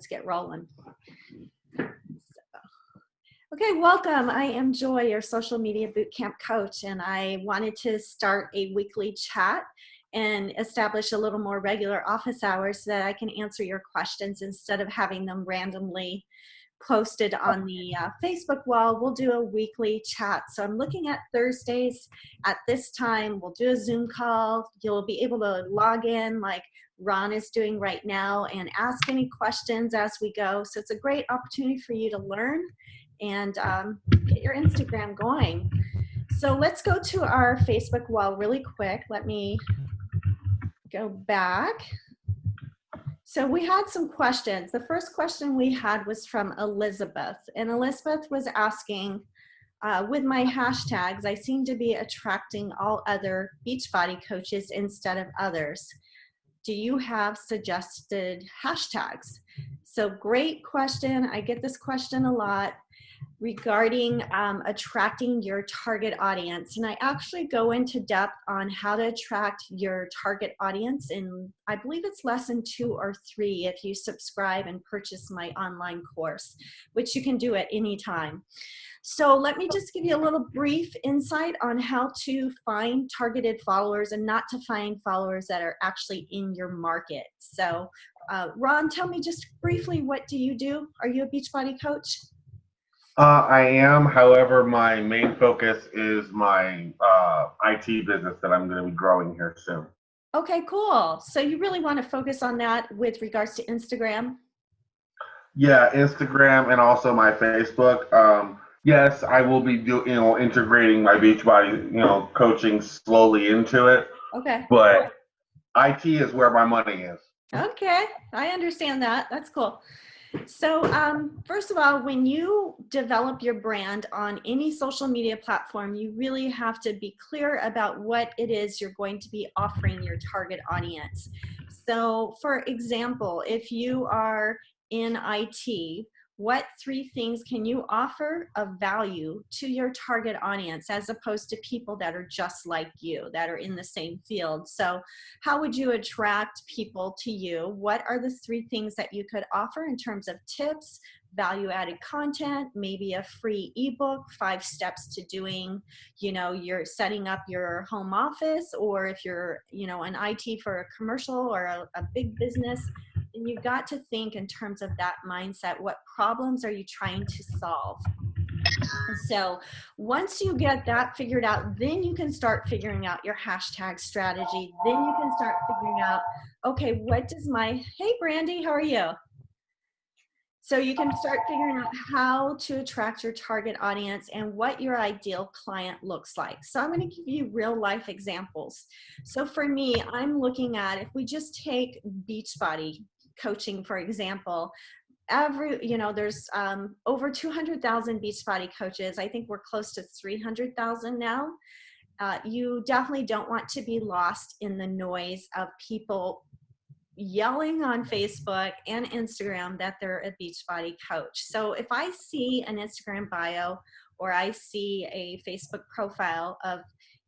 get rolling. Okay, welcome. I am Joy, your social media bootcamp coach, and I wanted to start a weekly chat and establish a little more regular office hours so that I can answer your questions instead of having them randomly posted on the Facebook wall. We'll do a weekly chat. So I'm looking at Thursdays at this time. We'll do a Zoom call. You'll be able to log in like Ron is doing right now and ask any questions as we go. So it's a great opportunity for you to learn and get your Instagram going. So let's go to our Facebook wall really quick. Let me go back. So we had some questions. The first question we had was from Elizabeth, and Elizabeth was asking, with my hashtags, I seem to be attracting all other Beachbody coaches instead of others. Do you have suggested hashtags? So great question. I get this question a lot regarding attracting your target audience. And I actually go into depth on how to attract your target audience in, I believe it's lesson 2 or 3 if you subscribe and purchase my online course, which you can do at any time. So let me just give you a little brief insight on how to find targeted followers and not to find followers that are actually in your market. So Ron, tell me just briefly, what do you do? Are you a Beachbody coach? I am. However, my main focus is my IT business that I'm going to be growing here soon. Okay, cool. So you really want to focus on that with regards to Instagram? Yeah, Instagram and also my Facebook. Yes, I will be integrating my Beachbody, coaching slowly into it. Okay. But IT is where my money is. Okay, I understand that. That's cool. So first of all, when you develop your brand on any social media platform, you really have to be clear about what it is you're going to be offering your target audience. So for example, if you are in IT, what 3 things can you offer of value to your target audience as opposed to people that are just like you, that are in the same field? So how would you attract people to you? What are the 3 things that you could offer in terms of tips, value-added content, maybe a free ebook, 5 steps to doing, you're setting up your home office, or if you're, an IT for a commercial or a big business, and you've got to think in terms of that mindset. What problems are you trying to solve? So once you get that figured out, then you can start figuring out your hashtag strategy. Then you can start figuring out, okay, hey Brandy, how are you? So you can start figuring out how to attract your target audience and what your ideal client looks like. So I'm going to give you real life examples. So for me, I'm looking at, if we just take Beachbody coaching, for example, there's over 200,000 Beachbody coaches. I think we're close to 300,000 now. You definitely don't want to be lost in the noise of people yelling on Facebook and Instagram that they're a Beachbody coach. So if I see an Instagram bio or I see a Facebook profile of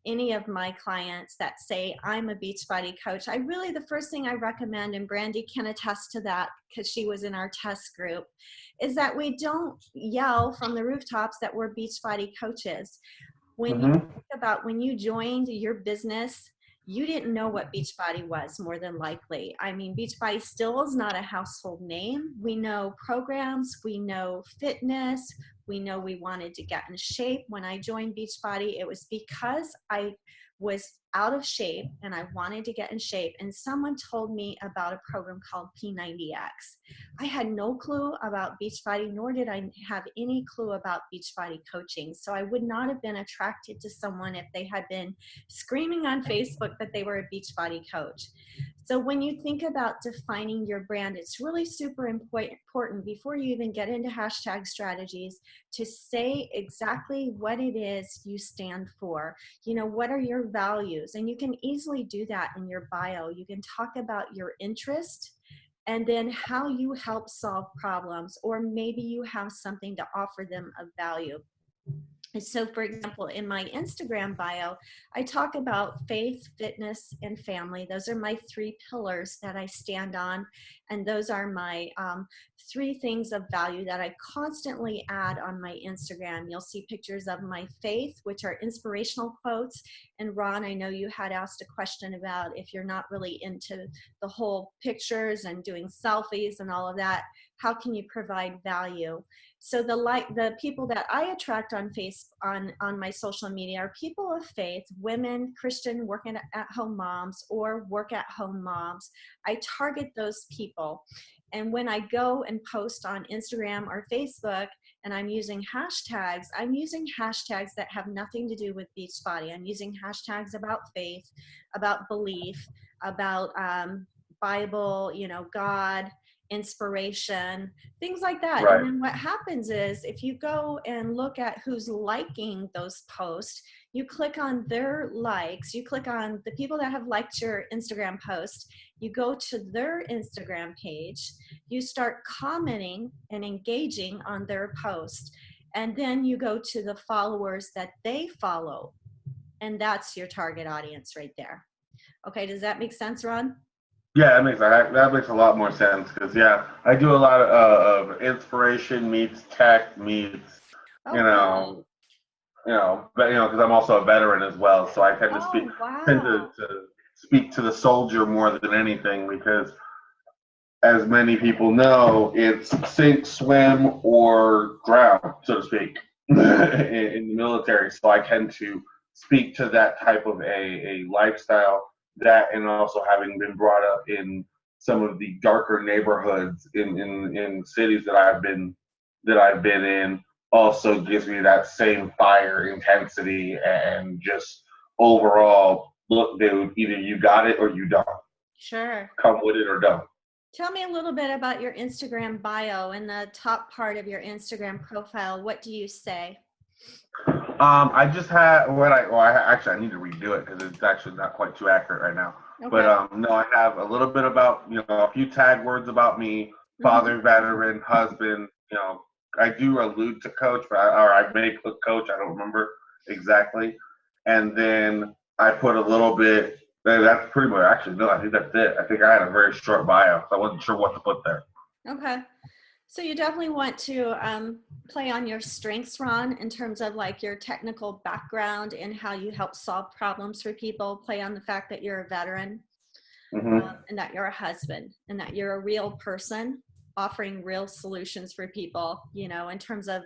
any of my clients that say I'm a Beachbody coach, the first thing I recommend, and Brandy can attest to that because she was in our test group, is that we don't yell from the rooftops that we're Beachbody coaches. When you think about when you joined your business, you didn't know what Beachbody was, more than likely. I mean, Beachbody still is not a household name. We know programs, we know fitness, we know we wanted to get in shape. When I joined Beachbody, it was because I was out of shape and I wanted to get in shape, and someone told me about a program called P90X. I had no clue about Beachbody, nor did I have any clue about Beachbody coaching. So I would not have been attracted to someone if they had been screaming on Facebook that they were a Beachbody coach. So when you think about defining your brand, it's really super important before you even get into hashtag strategies to say exactly what it is you stand for. What are your values? And you can easily do that in your bio. You can talk about your interest and then how you help solve problems, or maybe you have something to offer them of value. So for example, in my Instagram bio, I talk about faith, fitness, and family. Those are my three pillars that I stand on. And those are my three things of value that I constantly add on my Instagram. You'll see pictures of my faith, which are inspirational quotes. And Ron, I know you had asked a question about if you're not really into the whole pictures and doing selfies and all of that, how can you provide value? So the people that I attract on on my social media are people of faith, women, Christian working at home moms, or work at home moms. I target those people. And when I go and post on Instagram or Facebook and I'm using hashtags that have nothing to do with Beachbody. I'm using hashtags about faith, about belief, about Bible, God, inspiration, things like that. Right. And then what happens is if you go and look at who's liking those posts, you click on their likes, you click on the people that have liked your Instagram post, you go to their Instagram page, you start commenting and engaging on their post, and then you go to the followers that they follow, and that's your target audience right there. Okay, does that make sense, Ron? Yeah, that makes a lot more sense because yeah, I do a lot of inspiration meets tech meets you Oh, good. know but because I'm also a veteran as well, so I Oh, tend wow. to speak to the soldier more than anything because as many people know, it's sink, swim, or drown, so to speak, in the military. So I tend to speak to that type of a lifestyle. That and also having been brought up in some of the darker neighborhoods in cities that I've been in also gives me that same fire intensity and just overall look, dude, either you got it or you don't. Sure. Come with it or don't. Tell me a little bit about your Instagram bio. In the top part of your Instagram profile, what do you say? I just had I need to redo it because it's actually not quite too accurate right now. But Okay. no, I have a little bit about a few tag words about me, Mm-hmm. father, veteran, husband. I do allude to coach, or I may put coach. I don't remember exactly. And then I put a little bit. That's pretty much actually no. I think that's it. I think I had a very short bio, so I wasn't sure what to put there. Okay. So you definitely want to play on your strengths, Ron, in terms of like your technical background and how you help solve problems for people. Play on the fact that you're a veteran, Hmm. and that you're a husband, and that you're a real person offering real solutions for people, in terms of,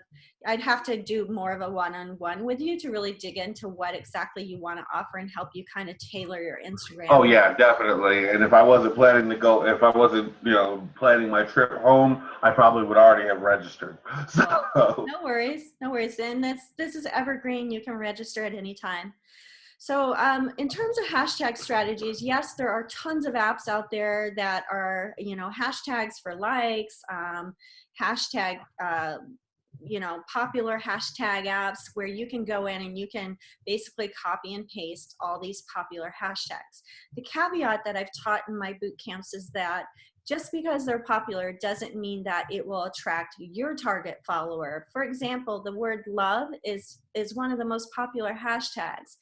I'd have to do more of a one-on-one with you to really dig into what exactly you want to offer and help you kind of tailor your Oh Instagram. yeah, definitely. And if I wasn't planning to go, if I wasn't, planning my trip home, I probably would already have registered. Well, So, no worries, no worries. And this is evergreen. You can register at any time. So in terms of hashtag strategies, yes, there are tons of apps out there that are, hashtags for likes, hashtag, popular hashtag apps where you can go in and you can basically copy and paste all these popular hashtags. The caveat that I've taught in my boot camps is that just because they're popular doesn't mean that it will attract your target follower. For example, the word love is one of the most popular hashtags.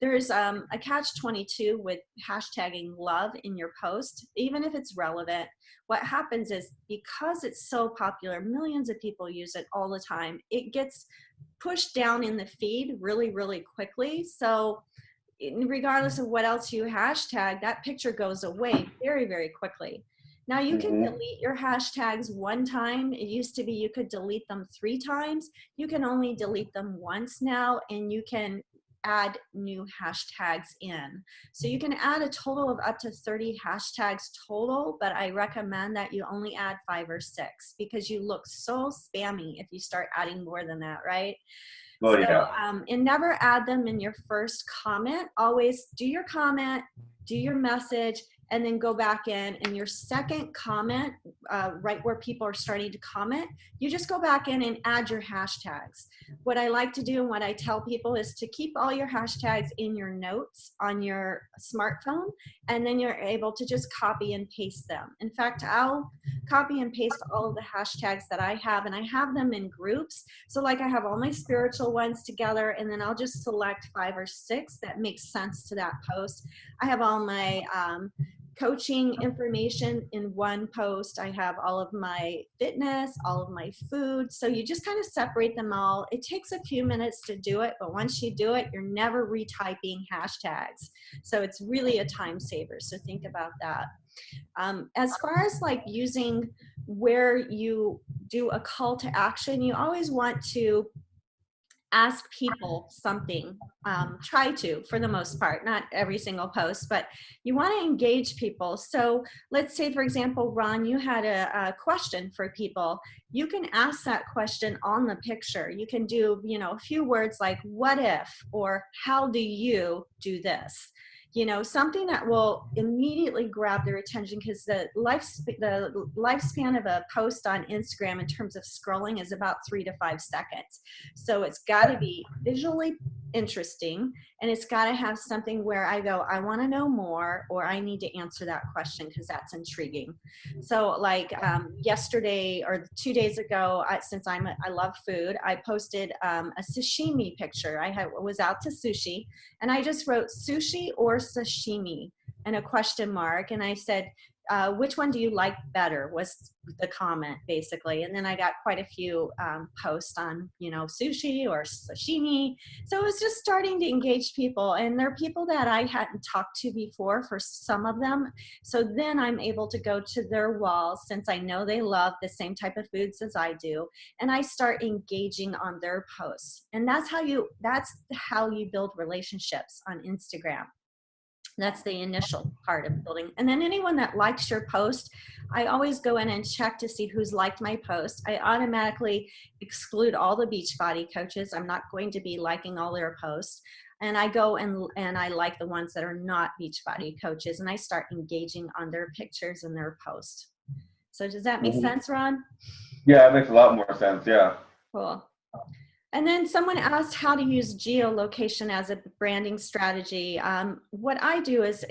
There's a catch-22 with hashtagging love in your post, even if it's relevant. What happens is because it's so popular, millions of people use it all the time, it gets pushed down in the feed really, really quickly. So regardless of what else you hashtag, that picture goes away very, very quickly. Now you can mhm. delete your hashtags one time. It used to be you could delete them 3 times. You can only delete them once now, and you can add new hashtags in. So you can add a total of up to 30 hashtags total, but I recommend that you only add 5 or 6 because you look so spammy if you start adding more than that, right? Oh So, yeah. and never add them in your first comment. Always do your comment, do your message, and then go back in, and your second comment, right where people are starting to comment, you just go back in and add your hashtags. What I like to do and what I tell people is to keep all your hashtags in your notes on your smartphone, and then you're able to just copy and paste them. In fact, I'll copy and paste all of the hashtags that I have, and I have them in groups. So like I have all my spiritual ones together, and then I'll just select 5 or 6 that makes sense to that post. I have all my coaching information in one post. I have all of my fitness, all of my food. So you just kind of separate them all. It takes a few minutes to do it, but once you do it, you're never retyping hashtags. So it's really a time saver. So think about that. As far as like using where you do a call to action, you always want to ask people something. Try to, for the most part, not every single post, but you want to engage people. So let's say, for example, Ron, you had a question for people. You can ask that question on the picture. You can do, a few words like, what if, or how do you do this? Something that will immediately grab their attention, because the lifespan of a post on Instagram in terms of scrolling is about 3 to 5 seconds. So it's got to be visually interesting, and it's got to have something where I go, I want to know more, or I need to answer that question because that's intriguing. So like yesterday or 2 days ago, since I love food, I posted a sashimi picture. I was out to sushi, and I just wrote sushi or sashimi and a question mark, and I said, which one do you like better, was the comment basically. And then I got quite a few posts on, sushi or sashimi. So it was just starting to engage people, and they're people that I hadn't talked to before for some of them. So then I'm able to go to their walls, since I know they love the same type of foods as I do, and I start engaging on their posts. And that's how you build relationships on Instagram. That's the initial part of building. And then anyone that likes your post, I always go in and check to see who's liked my post. I automatically exclude all the Beachbody coaches. I'm not going to be liking all their posts. And I go and I like the ones that are not Beachbody coaches, and I start engaging on their pictures and their posts. So does that make sense, Ron? Yeah, it makes a lot more sense. Yeah. Cool. And then someone asked how to use geolocation as a branding strategy. What I do is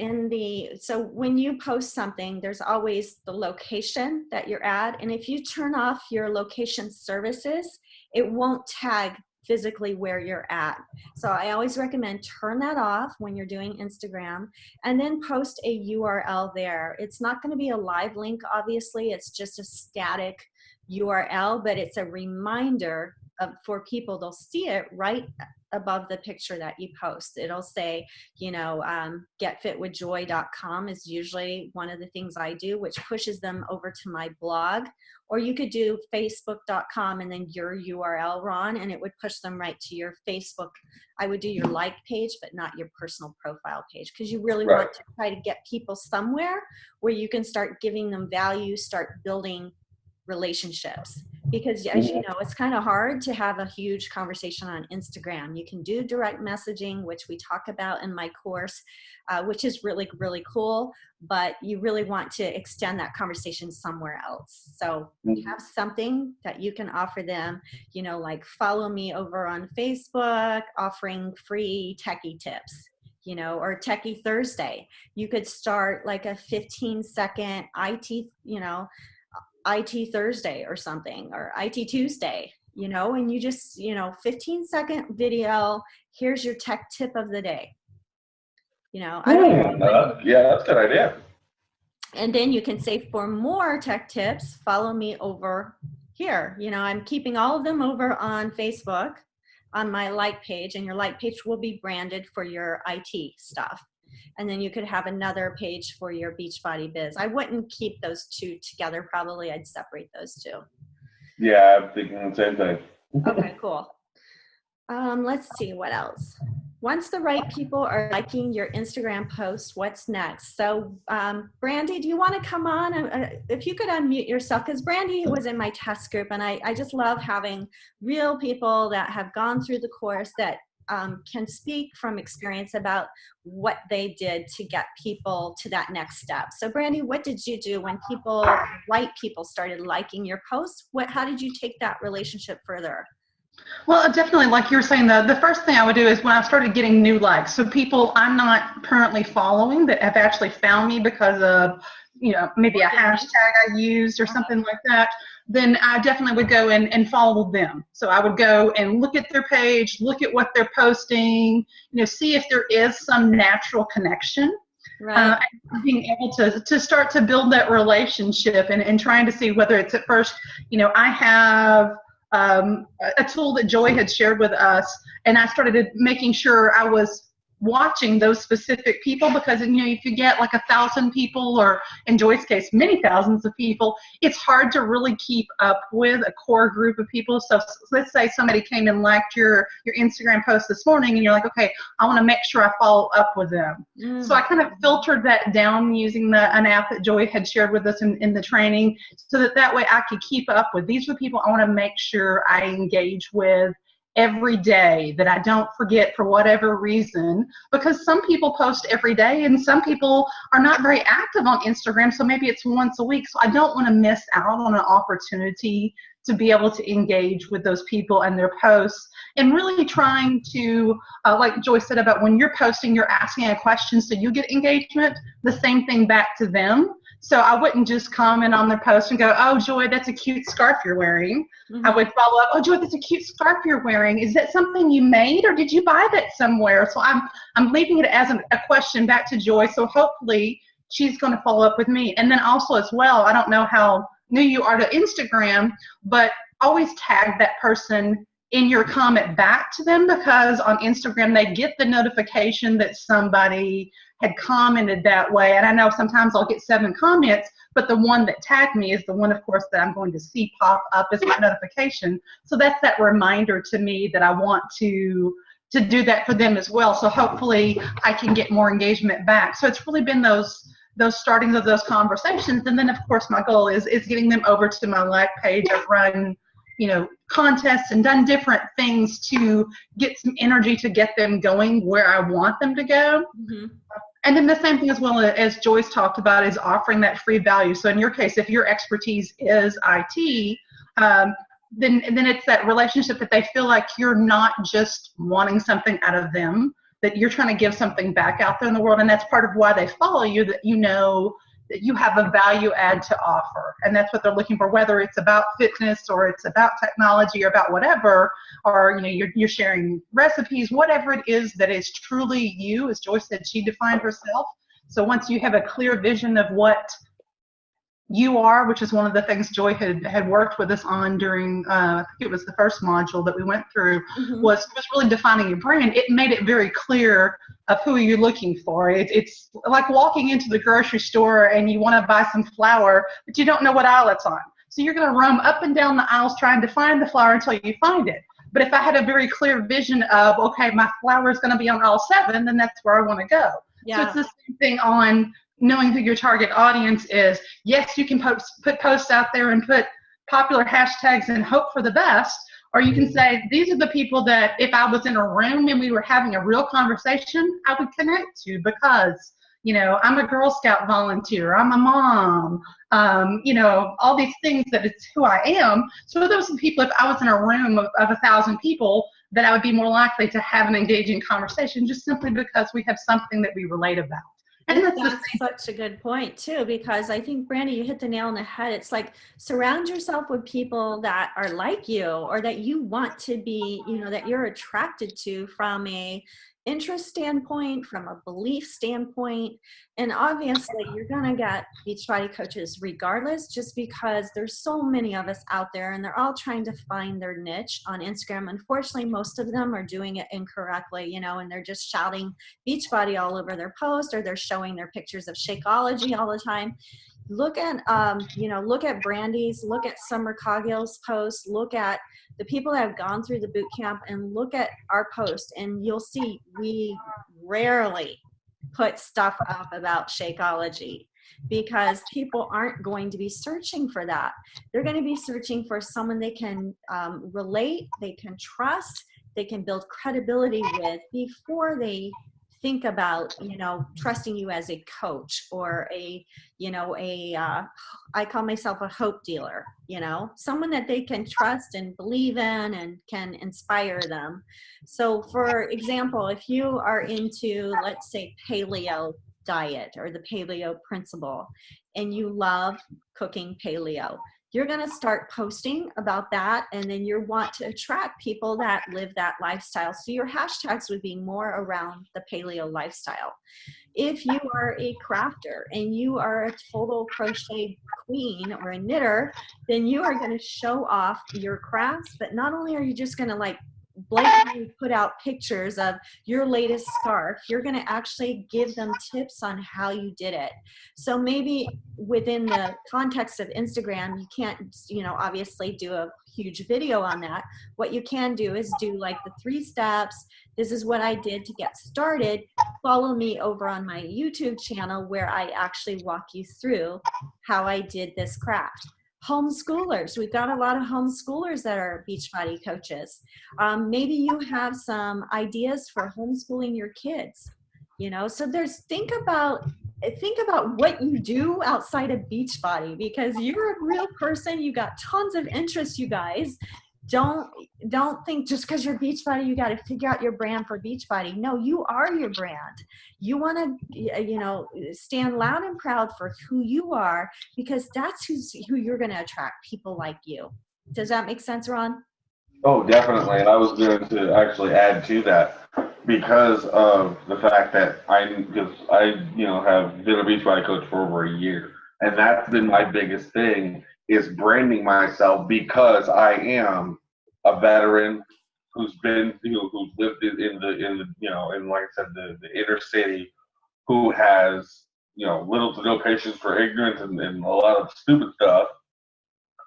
so when you post something, there's always the location that you're at. And if you turn off your location services, it won't tag physically where you're at. So I always recommend turn that off when you're doing Instagram, and then post a URL there. It's not going to be a live link, obviously. It's just a static URL, but it's a reminder for people. They'll see it right above the picture that you post. It'll say, getfitwithjoy.com is usually one of the things I do, which pushes them over to my blog. Or you could do facebook.com and then your URL, Ron, and it would push them right to your Facebook. I would do your like page, but not your personal profile page, because you really want to try to get people somewhere where you can start giving them value, start building relationships. Because as you know, it's kind of hard to have a huge conversation on Instagram. You can do direct messaging, which we talk about in my course, which is really, really cool, but you really want to extend that conversation somewhere else. So have something that you can offer them, like follow me over on Facebook, offering free techie tips, or Techie Thursday. You could start like a 15-second IT Thursday or something, or IT Tuesday, and you just, 15-second video. Here's your tech tip of the day. I don't know. Yeah, that's a good idea. And then you can say, for more tech tips, follow me over here. I'm keeping all of them over on Facebook on my like page, and your like page will be branded for your IT stuff. And then you could have another page for your Beachbody biz. I wouldn't keep those two together. Probably I'd separate those two. Yeah, I'm thinking the same thing. Okay, cool. Let's see what else. Once the right people are liking your Instagram post, what's next? So Brandy, do you want to come on? If you could unmute yourself, because Brandy was in my test group, and I just love having real people that have gone through the course that can speak from experience about what they did to get people to that next step. So Brandy, what did you do when white people started liking your posts? How did you take that relationship further? Well, definitely, like you were saying, the first thing I would do is when I started getting new likes, so people I'm not currently following that have actually found me because of, maybe a hashtag I used or something like that, then I definitely would go and follow them. So I would go and look at their page, look at what they're posting, see if there is some natural connection. Right. Being able to start to build that relationship and trying to see whether it's at first, I have a tool that Joy had shared with us, and I started making sure I was watching those specific people, because if you get like 1,000 people, or in Joy's case many thousands of people, it's hard to really keep up with a core group of people. So let's say somebody came and liked your Instagram post this morning, and you're like, okay, I want to make sure I follow up with them. So I kind of filtered that down using an app that Joy had shared with us in the training, so that way I could keep up with, these are the people I want to make sure I engage with every day, that I don't forget for whatever reason, because some people post every day and some people are not very active on Instagram, so maybe it's once a week. So I don't want to miss out on an opportunity to be able to engage with those people and their posts, and really trying to, like Joy said about when you're posting, you're asking a question so you get engagement, the same thing back to them. So I wouldn't just comment on their post and go, oh, Joy, that's a cute scarf you're wearing. I would follow up, oh, Joy, that's a cute scarf you're wearing. Is that something you made, or did you buy that somewhere? So I'm leaving it as a question back to Joy. So hopefully she's going to follow up with me. And then also as well, I don't know how new you are to Instagram, but always tag that person in your comment back to them, because on Instagram they get the notification that somebody had commented that way. And I know sometimes I'll get 7 comments, but the one that tagged me is the one, of course, that I'm going to see pop up as my notification. So that's that reminder to me that I want to do that for them as well. So hopefully I can get more engagement back. So it's really been those startings of those conversations. And then of course my goal is getting them over to my like page. I've run contests and done different things to get some energy to get them going where I want them to go. And then the same thing as well, as Joyce talked about, is offering that free value. So in your case, if your expertise is IT, then it's that relationship that they feel like you're not just wanting something out of them, that you're trying to give something back out there in the world. And that's part of why they follow you, that that you have a value add to offer. And that's what they're looking for, whether it's about fitness or it's about technology or about whatever, or you're sharing recipes, whatever it is that is truly you, as Joyce said, she defined herself. So once you have a clear vision of what you are, which is one of the things Joy had worked with us on during, I think it was the first module that we went through, was really defining your brand. It made it very clear of who you're looking for. It's like walking into the grocery store and you want to buy some flour, but you don't know what aisle it's on. So you're going to roam up and down the aisles trying to find the flour until you find it. But if I had a very clear vision of, okay, my flour is going to be on aisle 7, then that's where I want to go. So it's the same thing on knowing who your target audience is. Yes, you can put posts out there and put popular hashtags and hope for the best, or you can say, these are the people that if I was in a room and we were having a real conversation, I would connect to, because I'm a Girl Scout volunteer, I'm a mom, all these things, that it's who I am. So those are the people, if I was in a room of 1,000 people, that I would be more likely to have an engaging conversation, just simply because we have something that we relate about. And that's such a good point too, because I think, Brandy, you hit the nail on the head. It's like, surround yourself with people that are like you, or that you want to be, that you're attracted to from a interest standpoint, from a belief standpoint. And obviously you're going to get Beachbody coaches regardless, just because there's so many of us out there and they're all trying to find their niche on Instagram. Unfortunately, most of them are doing it incorrectly, and they're just shouting Beachbody all over their post, or they're showing their pictures of Shakeology all the time. Look at, look at Brandy's, look at Summer Coggill's posts, look at the people that have gone through the boot camp, and look at our post, and you'll see we rarely put stuff up about Shakeology, because people aren't going to be searching for that. They're going to be searching for someone they can relate, they can trust, they can build credibility with before they think about, trusting you as a coach or I call myself a hope dealer, someone that they can trust and believe in and can inspire them. So for example, if you are into, let's say, paleo diet or the paleo principle, and you love cooking paleo, you're going to start posting about that, and then you want to attract people that live that lifestyle. So your hashtags would be more around the paleo lifestyle. If you are a crafter and you are a total crochet queen or a knitter, then you are going to show off your crafts, but not only are you just going to like blatantly put out pictures of your latest scarf, you're going to actually give them tips on how you did it. So maybe within the context of Instagram, you can't, obviously do a huge video on that. What you can do is do like the 3 steps. This is what I did to get started. Follow me over on my YouTube channel where I actually walk you through how I did this craft. Homeschoolers, we've got a lot of homeschoolers that are Beachbody coaches. Maybe you have some ideas for homeschooling your kids, so think about what you do outside of Beachbody, because you're a real person. You got tons of interests, you guys. Don't think just because you're Beachbody, you got to figure out your brand for Beachbody. No, you are your brand. You want to, stand loud and proud for who you are, because that's who you're going to attract, people like you. Does that make sense, Ron? Oh, definitely. And I was going to actually add to that because of the fact that I have been a Beachbody coach for over a year. And that's been my biggest thing, is branding myself, because I am a veteran who's been, who's lived in like I said, the inner city, who has, little to no patience for ignorance and a lot of stupid stuff.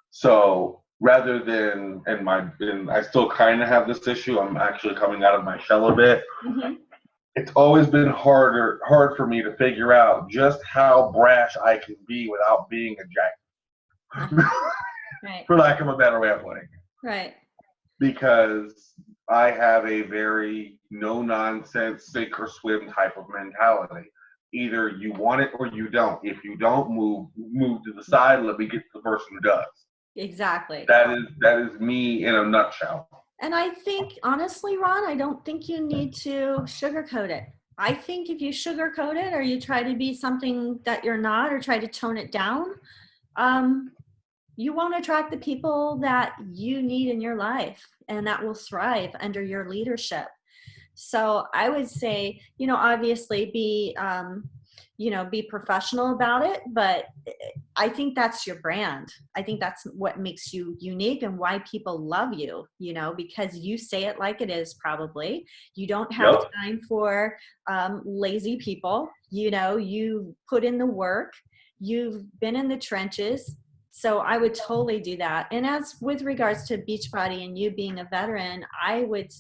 So rather than, and I still kind of have this issue, I'm actually coming out of my shell a bit. Mm-hmm. It's always been hard for me to figure out just how brash I can be without being a jack. Right. For lack of a better way of putting it. Right. Because I have a very no-nonsense, sink or swim type of mentality. Either you want it or you don't. If you don't, move to the side. Let me get to the person who does. Exactly. That is me in a nutshell. And I think, honestly, Ron, I don't think you need to sugarcoat it. I think if you sugarcoat it, or you try to be something that you're not, or try to tone it down, you won't attract the people that you need in your life and that will thrive under your leadership. So I would say, obviously be professional about it, but I think that's your brand. I think that's what makes you unique and why people love you, because you say it like it is. Probably you don't have time for lazy people. You put in the work, you've been in the trenches. So I would totally do that. And as with regards to Beachbody and you being a veteran, I would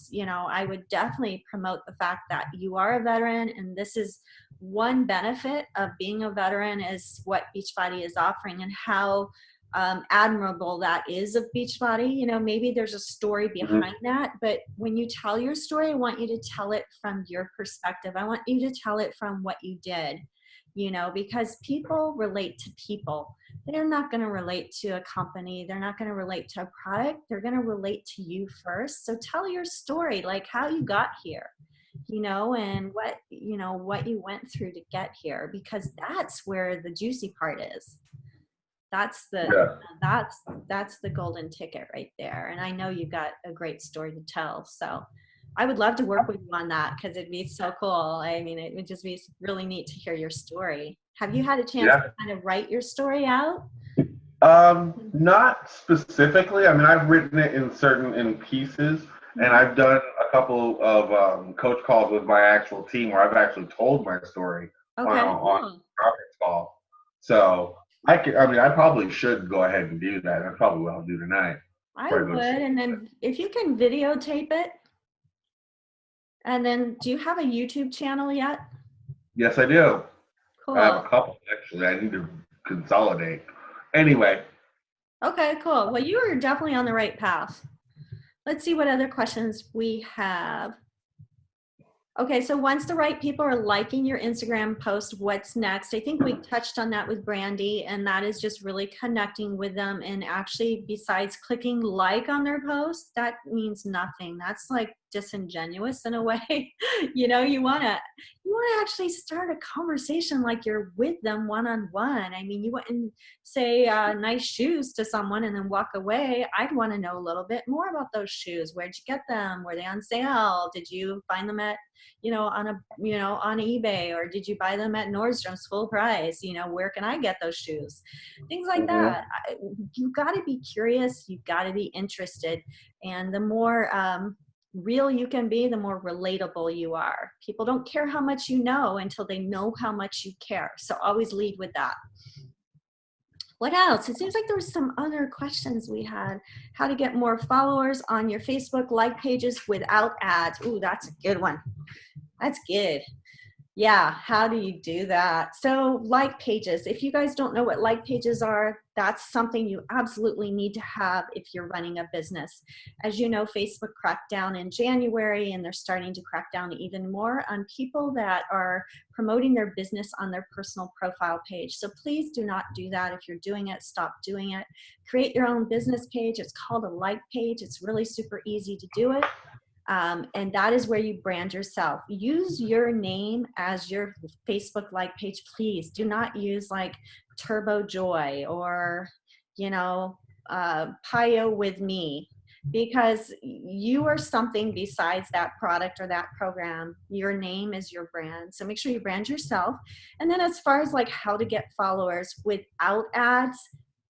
definitely promote the fact that you are a veteran. And this is one benefit of being a veteran, is what Beachbody is offering, and how admirable that is of Beachbody. Maybe there's a story behind that, but when you tell your story, I want you to tell it from your perspective. I want you to tell it from what you did, because people relate to people. They're not going to relate to a company. They're not going to relate to a product. They're going to relate to you first. So tell your story, like how you got here, and what you went through to get here, because that's where the juicy part is. That's the golden ticket right there. And I know you've got a great story to tell. So I would love to work with you on that, because it'd be so cool. I mean, it would just be really neat to hear your story. Have you had a chance to kind of write your story out? Not specifically. I mean, I've written it in pieces, and I've done a couple of coach calls with my actual team where I've actually told my story on a conference call. So I probably should go ahead and do that. That's probably what I'll do tonight. I would, and then if you can videotape it. And then, do you have a YouTube channel yet? Yes, I do. Cool. I have a couple, actually. I need to consolidate. Anyway. Okay, cool. Well, you are definitely on the right path. Let's see what other questions we have. Okay, so once the right people are liking your Instagram post, what's next? I think we touched on that with Brandy, and that is just really connecting with them. And actually, besides clicking like on their post, that means nothing. That's like disingenuous in a way. You know, you wanna actually start a conversation like you're with them one-on-one. I mean, you wouldn't say nice shoes to someone and then walk away. I'd want to know a little bit more about those shoes. Where'd you get them? Were they on sale? Did you find them at, on eBay, or did you buy them at Nordstrom's full price? You know, where can I get those shoes? Things like that. You got to be curious. You got to be interested. And the more real you can be, the more relatable you are. People don't care how much you know until they know how much you care. So always lead with that. What else? It seems like there was some other questions we had. How to get more followers on your Facebook like pages without ads. Ooh, that's a good one. That's good. Yeah, how do you do that? So like pages, if you guys don't know what like pages are, that's something you absolutely need to have if you're running a business. As you know, Facebook cracked down in January, and they're starting to crack down even more on people that are promoting their business on their personal profile page. So please do not do that. If you're doing it, stop doing it. Create your own business page. It's called a like page. It's really super easy to do it. And that is where you brand yourself. Use your name as your Facebook like page, please. Do not use like Turbo Joy or, Pio with me, because you are something besides that product or that program. Your name is your brand. So make sure you brand yourself. And then as far as like how to get followers without ads,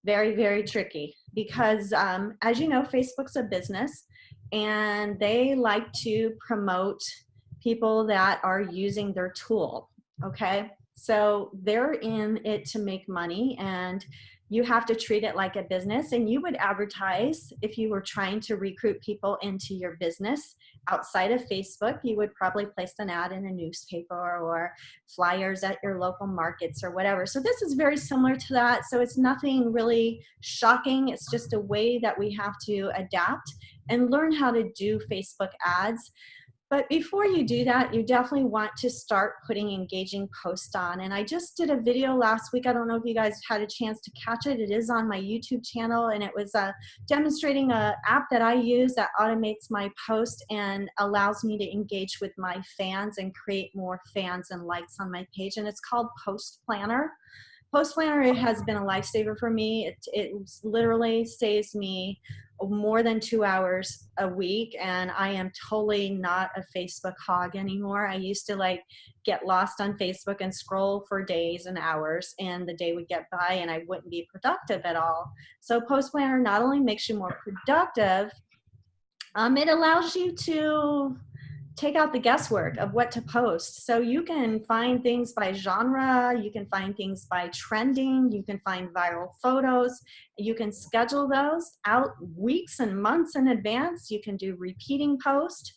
very, very tricky, because as you know, Facebook's a business, and they like to promote people that are using their tool. Okay, so they're in it to make money, and you have to treat it like a business. And you would advertise, if you were trying to recruit people into your business outside of Facebook, you would probably place an ad in a newspaper or flyers at your local markets or whatever. So this is very similar to that. So it's nothing really shocking. It's just a way that we have to adapt and learn how to do Facebook ads. But before you do that, you definitely want to start putting engaging posts on. And I just did a video last week. I don't know if you guys had a chance to catch it. It is on my YouTube channel, and it was demonstrating an app that I use that automates my post and allows me to engage with my fans and create more fans and likes on my page. And it's called Post Planner. Post Planner has been a lifesaver for me. It literally saves me more than 2 hours a week, and I am totally not a Facebook hog anymore. I used to like get lost on Facebook and scroll for days and hours, and the day would get by and I wouldn't be productive at all. So Post Planner not only makes you more productive, it allows you to take out the guesswork of what to post. So you can find things by genre, you can find things by trending, you can find viral photos, you can schedule those out weeks and months in advance. You can do repeating posts.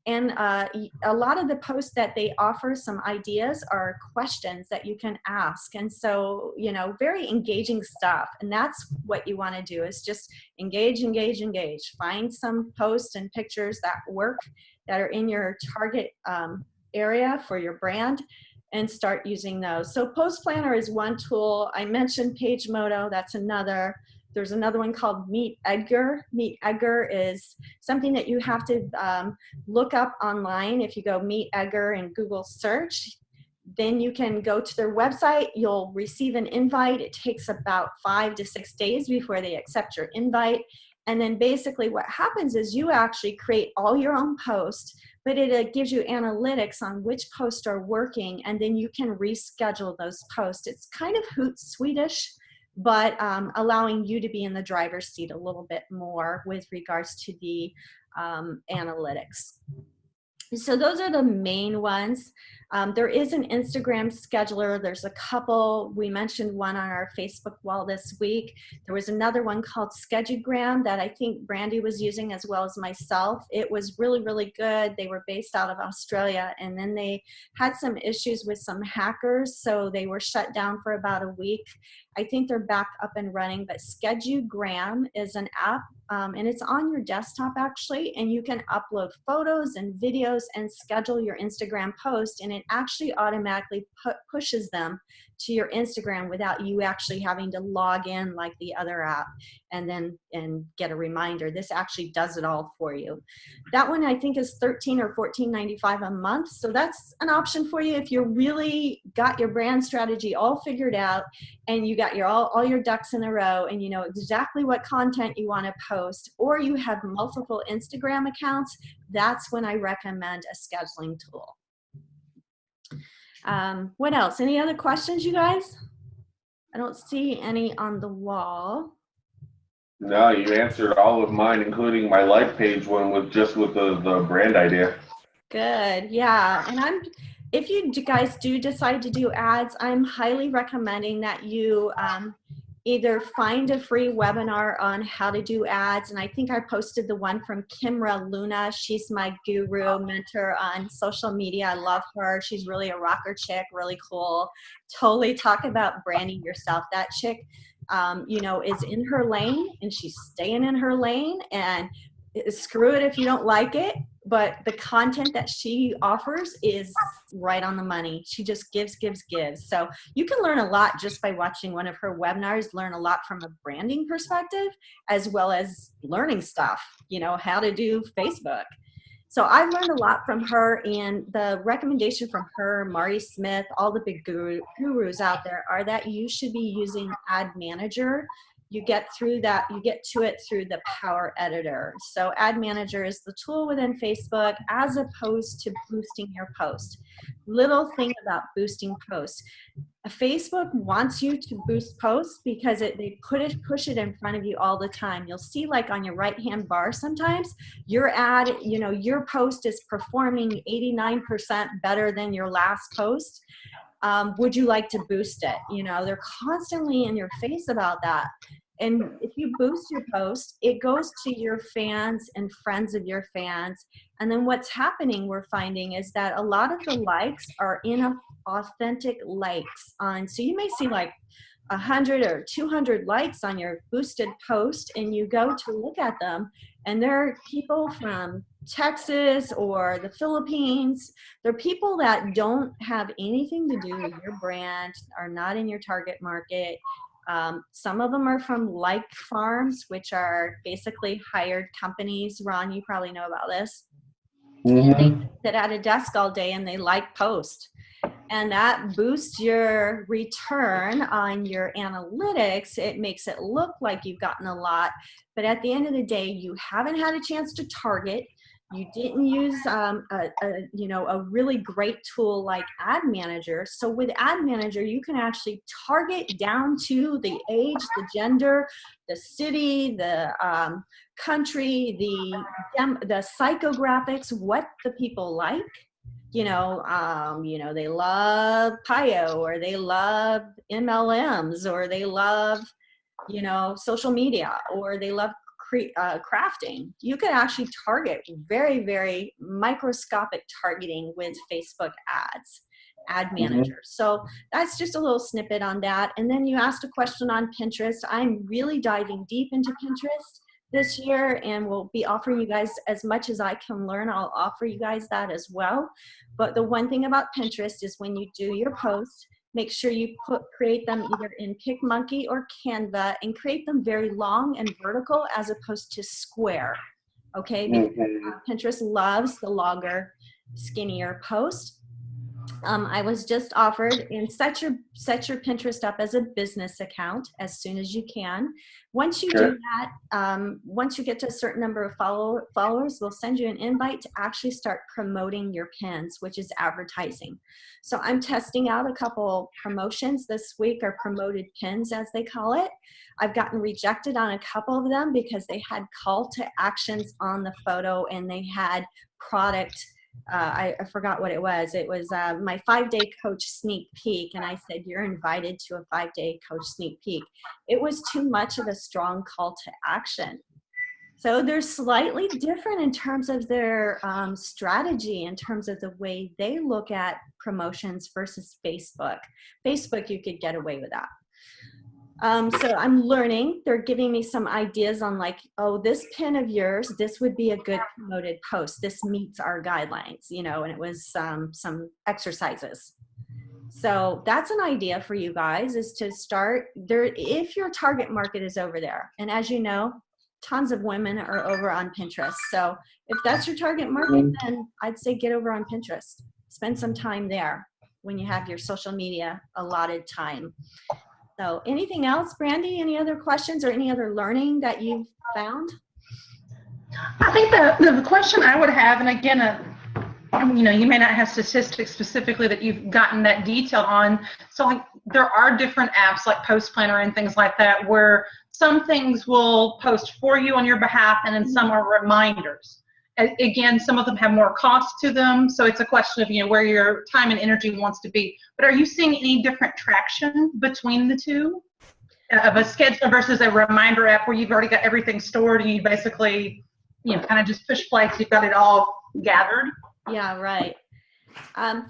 And a lot of the posts that they offer, some ideas, are questions that you can ask. And so, very engaging stuff. And that's what you want to do, is just engage, engage, engage. Find some posts and pictures that work, that are in your target area for your brand, and start using those. So Post Planner is one tool. I mentioned PageModo, that's another. There's another one called Meet Edgar. Meet Edgar is something that you have to look up online. If you go Meet Edgar in Google search, then you can go to their website. You'll receive an invite. It takes about 5 to 6 days before they accept your invite. And then basically what happens is you actually create all your own posts, but it gives you analytics on which posts are working, and then you can reschedule those posts. It's kind of Hootsuite-ish, but allowing you to be in the driver's seat a little bit more with regards to the analytics. So those are the main ones. There is an Instagram scheduler. There's a couple. We mentioned one on our Facebook wall this week. There was another one called Schedugram that I think Brandy was using, as well as myself. It was really, really good. They were based out of Australia, and then they had some issues with some hackers, so they were shut down for about a week. I think they're back up and running, but Schedugram is an app, and it's on your desktop actually, and you can upload photos and videos and schedule your Instagram post, and it actually automatically pushes them to your Instagram without you actually having to log in like the other app and get a reminder. This actually does it all for you. That one I think is $13 or $14.95 a month. So that's an option for you if you really got your brand strategy all figured out and you got all your ducks in a row and you know exactly what content you want to post, or you have multiple Instagram accounts. That's when I recommend a scheduling tool. What else? Any other questions, you guys? I don't see any on the wall. No, you answered all of mine, including my life page one with the brand idea. Good. Yeah. And if you guys do decide to do ads, I'm highly recommending that you either find a free webinar on how to do ads. And I think I posted the one from Kimra Luna. She's my guru mentor on social media. I love her. She's really a rocker chick, really cool. Totally talk about branding yourself. That chick, you know, is in her lane and she's staying in her lane, and screw it if you don't like it, but the content that she offers is right on the money. She just gives. So you can learn a lot just by watching one of her webinars, learn a lot from a branding perspective, as well as learning stuff, you know, how to do Facebook. So I've learned a lot from her, and the recommendation from her, Marty Smith, all the big gurus out there are that you should be using Ad Manager. You get to it through the Power Editor. So Ad Manager is the tool within Facebook as opposed to boosting your post. Little thing about boosting posts. Facebook wants you to boost posts because they push it in front of you all the time. You'll see like on your right-hand bar sometimes your ad, you know, your post is performing 89% better than your last post. Would you like to boost it? You know, they're constantly in your face about that. And if you boost your post, it goes to your fans and friends of your fans. And then what's happening, we're finding, is that a lot of the likes are inauthentic likes on. So you may see like 100 or 200 likes on your boosted post, and you go to look at them, and they're people from Texas or the Philippines. They're people that don't have anything to do with your brand, are not in your target market. Some of them are from Like Farms, which are basically hired companies. Ron, you probably know about this. And they sit at a desk all day and they like post. And that boosts your return on your analytics. It makes it look like you've gotten a lot. But at the end of the day, you haven't had a chance to target. You didn't use a really great tool like Ad Manager. So with Ad Manager, you can actually target down to the age, the gender, the city, the country, the psychographics, what the people like. They love Pio, or they love MLMs, or they love, social media, or they love crafting. You can actually target very, very microscopic targeting with Facebook ads, Ad Manager. So that's just a little snippet on that. And then you asked a question on Pinterest. I'm really diving deep into Pinterest this year, and will be offering you guys as much as I can learn. I'll offer you guys that as well. But the one thing about Pinterest is when you do your posts, make sure you create them either in PicMonkey or Canva, and create them very long and vertical as opposed to square. Okay, because Pinterest loves the longer, skinnier post. I was just offered, and set your Pinterest up as a business account as soon as you can. Once you do that, once you get to a certain number of followers, we'll send you an invite to actually start promoting your pins, which is advertising. So I'm testing out a couple promotions this week, or promoted pins as they call it. I've gotten rejected on a couple of them because they had call to actions on the photo, and they had product. I forgot what it was. It was my 5-day coach sneak peek. And I said, you're invited to a 5-day coach sneak peek. It was too much of a strong call to action. So they're slightly different in terms of their strategy, in terms of the way they look at promotions versus Facebook. Facebook, you could get away with that. So I'm learning. They're giving me some ideas on like, oh, this pin of yours, this would be a good promoted post. This meets our guidelines, you know, and it was some exercises. So that's an idea for you guys, is to start there if your target market is over there. And as you know, tons of women are over on Pinterest. So if that's your target market, then I'd say get over on Pinterest. Spend some time there when you have your social media allotted time. So anything else, Brandy? Any other questions or any other learning that you've found? I think the question I would have, and again, you know, you may not have statistics specifically that you've gotten that detail on. So like, there are different apps like Post Planner and things like that where some things will post for you on your behalf, and then some are reminders. Again, some of them have more cost to them, so it's a question of, you know, where your time and energy wants to be. But are you seeing any different traction between the two, of a schedule versus a reminder app where you've already got everything stored and you basically, you know, kind of just push play, so you've got it all gathered? Yeah, right.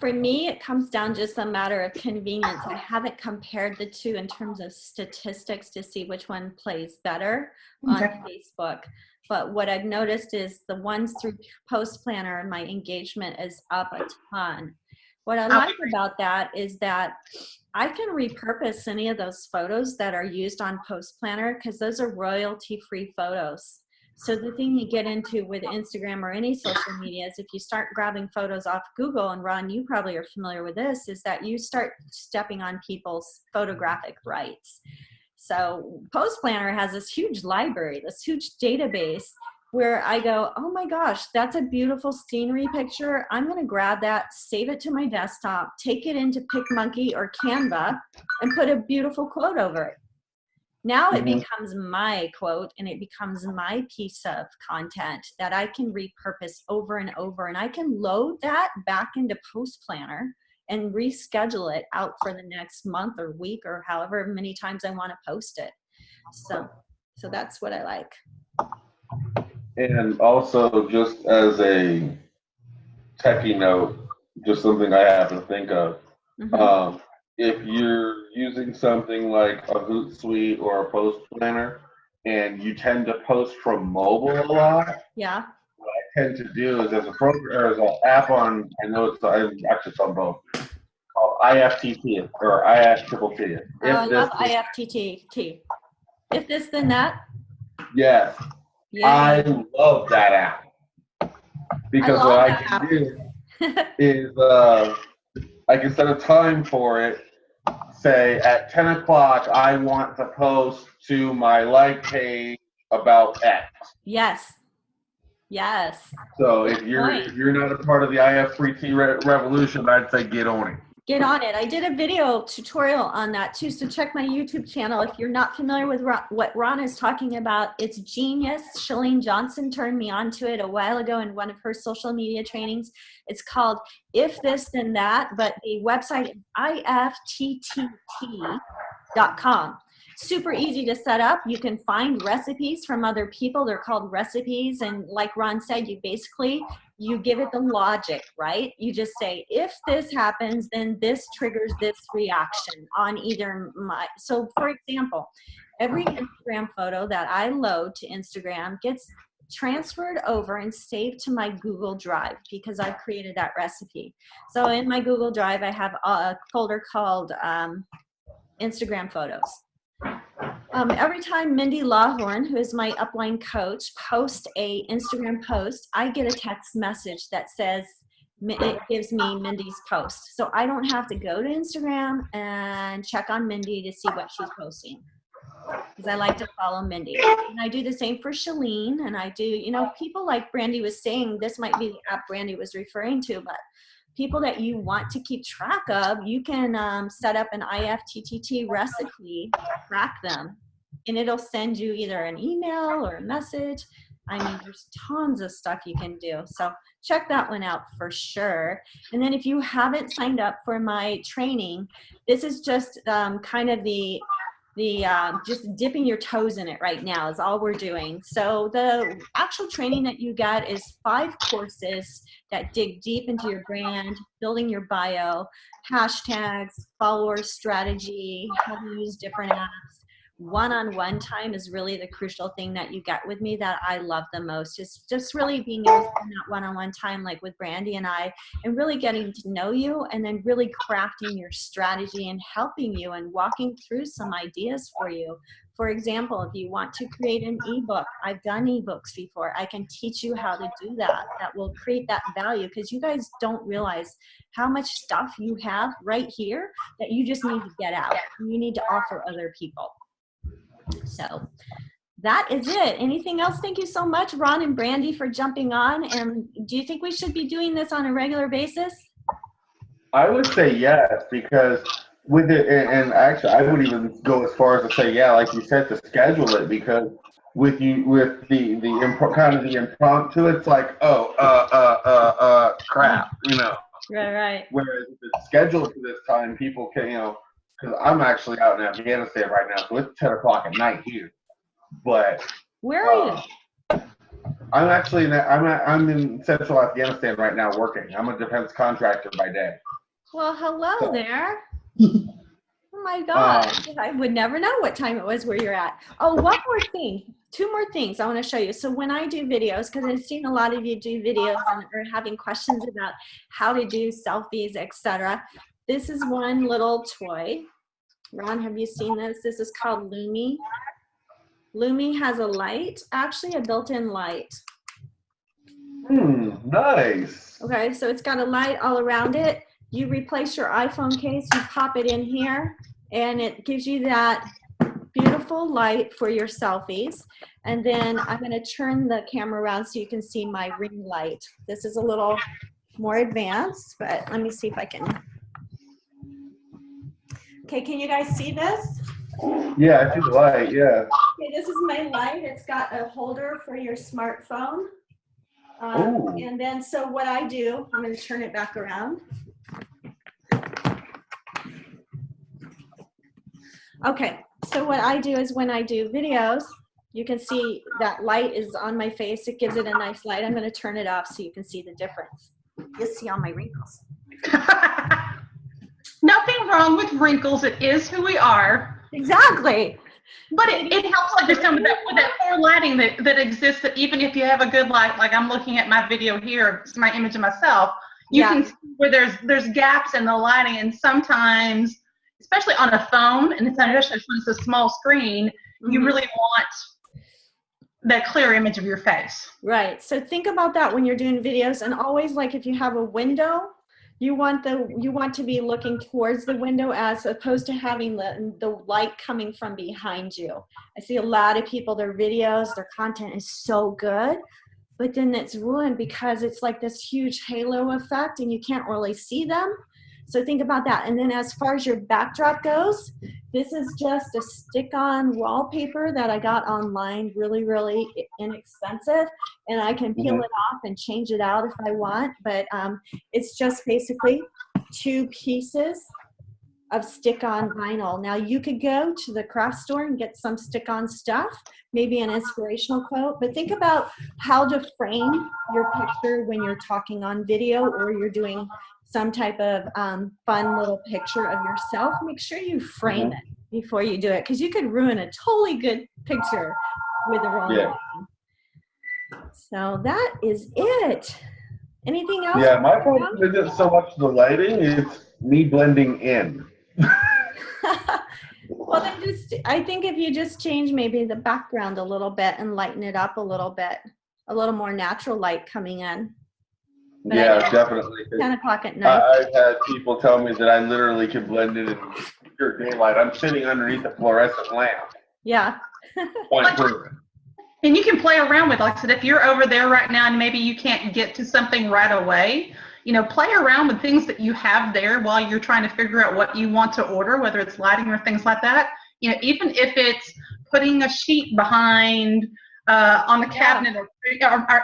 For me, it comes down just a matter of convenience. I haven't compared the two in terms of statistics to see which one plays better on Facebook. But what I've noticed is the ones through Post Planner, my engagement is up a ton. What I like about that is that I can repurpose any of those photos that are used on Post Planner, because those are royalty-free photos. So the thing you get into with Instagram or any social media is if you start grabbing photos off Google, and Ron, you probably are familiar with this, is that you start stepping on people's photographic rights. So Post Planner has this huge library, this huge database where I go, oh my gosh, that's a beautiful scenery picture. I'm going to grab that, save it to my desktop, take it into PicMonkey or Canva, and put a beautiful quote over it. Now it becomes my quote, and it becomes my piece of content that I can repurpose over and over. And I can load that back into Post Planner and reschedule it out for the next month or week or however many times I want to post it. So that's what I like. And also, just as a techie note, just something I happen to think of. If you're using something like a Hootsuite or a Post Planner, and you tend to post from mobile a lot, yeah, what I tend to do is, as a program or as an app on, I know actually it's on both, called IFTT or IFTTT. I love IFTTT. If this, then that. Yes. Yeah. I love that app, because what I can do is I can set a time for it. Say at 10 o'clock, I want to post to my like page about X. Yes. Yes. So if you're not a part of the IF3T revolution, I'd say get on it. Get on it. I did a video tutorial on that too, so check my YouTube channel if you're not familiar with what Ron is talking about. It's genius. Shalene Johnson turned me onto it a while ago in one of her social media trainings. It's called If This Then That, but the website is ifttt.com. Super easy to set up. You can find recipes from other people. They're called recipes, and like Ron said, you give it the logic, right? You just say, if this happens, then this triggers this reaction on either my, so for example, every Instagram photo that I load to Instagram gets transferred over and saved to my Google Drive because I've created that recipe. So in my Google Drive, I have a folder called Instagram photos. Every time Mindy Lawhorn, who is my upline coach, posts a Instagram post, I get a text message that says, it gives me Mindy's post. So I don't have to go to Instagram and check on Mindy to see what she's posting, because I like to follow Mindy. And I do the same for Shalene, and I do, you know, people like Brandy was saying, this might be the app Brandy was referring to, but people that you want to keep track of, you can set up an IFTTT recipe, track them, and it'll send you either an email or a message. I mean, there's tons of stuff you can do. So check that one out for sure. And then if you haven't signed up for my training, this is just kind of the just dipping your toes in it right now is all we're doing. So the actual training that you get is 5 courses that dig deep into your brand, building your bio, hashtags, follower strategy, how to use different apps. one-on-one time is really the crucial thing that you get with me that I love the most. Is just really being able to spend that one-on-one time like with Brandy and I, and really getting to know you, and then really crafting your strategy and helping you and walking through some ideas for you. For example, if you want to create an ebook, I've done ebooks before. I can teach you how to do that. That will create that value, because you guys don't realize how much stuff you have right here that you just need to get out. You need to offer other people. So that is it. Anything else? Thank you so much, Ron and Brandy, for jumping on. And do you think we should be doing this on a regular basis? I would say yes, because with it, and actually I would even go as far as to say, yeah, like you said, to schedule it, because with the kind of the impromptu, it's like, crap, you know. Right. Whereas if it's scheduled for this time, people can, you know, because I'm actually out in Afghanistan right now, so it's 10 o'clock at night here. But where are you? I'm actually I'm in central Afghanistan right now working. I'm a defense contractor by day. Well, hello there. Oh my gosh, I would never know what time it was where you're at. Oh, one more thing. Two more things I want to show you. So when I do videos, because I've seen a lot of you do videos and are having questions about how to do selfies, etc. This is one little toy. Ron, have you seen this? This is called Lumi. Lumi has a light, actually a built-in light. Nice. Okay, so it's got a light all around it. You replace your iPhone case, you pop it in here, and it gives you that beautiful light for your selfies. And then I'm going to turn the camera around so you can see my ring light. This is a little more advanced, but let me see if I can. Okay, can you guys see this? Yeah, I see the light, yeah. Okay, this is my light. It's got a holder for your smartphone. And then, so what I do, I'm going to turn it back around. Okay, so what I do is when I do videos, you can see that light is on my face. It gives it a nice light. I'm going to turn it off so you can see the difference. You'll see all my wrinkles. Nothing wrong with wrinkles. It is who we are. Exactly. But it helps, like with that poor lighting that exists, that even if you have a good light, like I'm looking at my video here, it's my image of myself, you can see where there's gaps in the lighting, and sometimes, especially on a phone, and especially when it's a small screen, you really want that clear image of your face. Right. So think about that when you're doing videos, and always, like, if you have a window, you want to be looking towards the window as opposed to having the light coming from behind you. I see a lot of people, their videos, their content is so good, but then it's ruined because it's like this huge halo effect and you can't really see them. So think about that. And then as far as your backdrop goes, this is just a stick-on wallpaper that I got online, really, really inexpensive. And I can peel it off and change it out if I want. But it's just basically 2 pieces of stick-on vinyl. Now you could go to the craft store and get some stick-on stuff, maybe an inspirational quote, but think about how to frame your picture when you're talking on video or you're doing some type of fun little picture of yourself. Make sure you frame it before you do it, because you could ruin a totally good picture with the wrong lighting. So that is it. Anything else? Yeah, my problem isn't so much the lighting, it's me blending in. Well, then I think if you just change maybe the background a little bit and lighten it up a little bit, a little more natural light coming in. But yeah, definitely. 10 o'clock at night. I've had people tell me that I literally can blend it in pure daylight. I'm sitting underneath a fluorescent lamp. Yeah. Point proven. And you can play around with, like I said, if you're over there right now and maybe you can't get to something right away, you know, play around with things that you have there while you're trying to figure out what you want to order, whether it's lighting or things like that. You know, even if it's putting a sheet behind on the cabinet or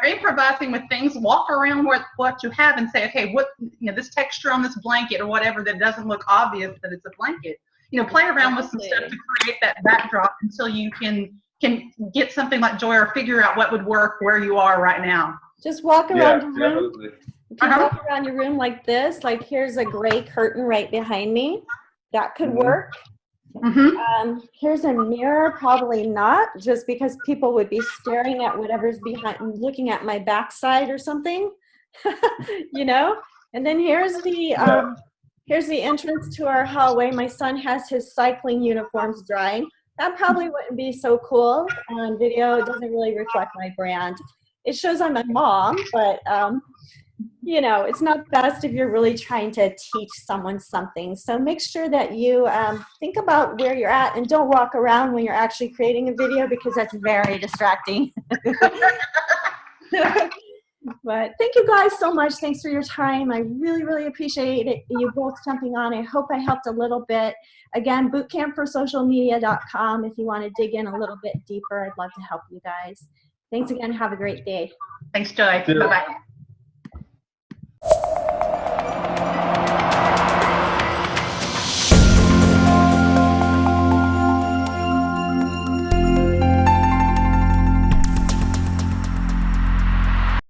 improvising with things, walk around with what you have and say, okay, what, you know, this texture on this blanket or whatever that doesn't look obvious that it's a blanket. You know, play around with some stuff to create that backdrop until you can get something like Joy or figure out what would work where you are right now. Just walk around your room. Definitely. If you walk around your room like this, like here's a gray curtain right behind me. That could work. Here's a mirror, probably not, just because people would be staring at whatever's behind, looking at my backside or something, you know? And then here's the entrance to our hallway. My son has his cycling uniforms drying. That probably wouldn't be so cool on video. It doesn't really reflect my brand. It shows I'm a mom, but you know, it's not best if you're really trying to teach someone something. So make sure that you think about where you're at and don't walk around when you're actually creating a video, because that's very distracting. But thank you guys so much. Thanks for your time. I really, really appreciate it, you both jumping on. I hope I helped a little bit. Again, bootcampforsocialmedia.com if you want to dig in a little bit deeper. I'd love to help you guys. Thanks again. Have a great day. Thanks, Joy. Bye-bye.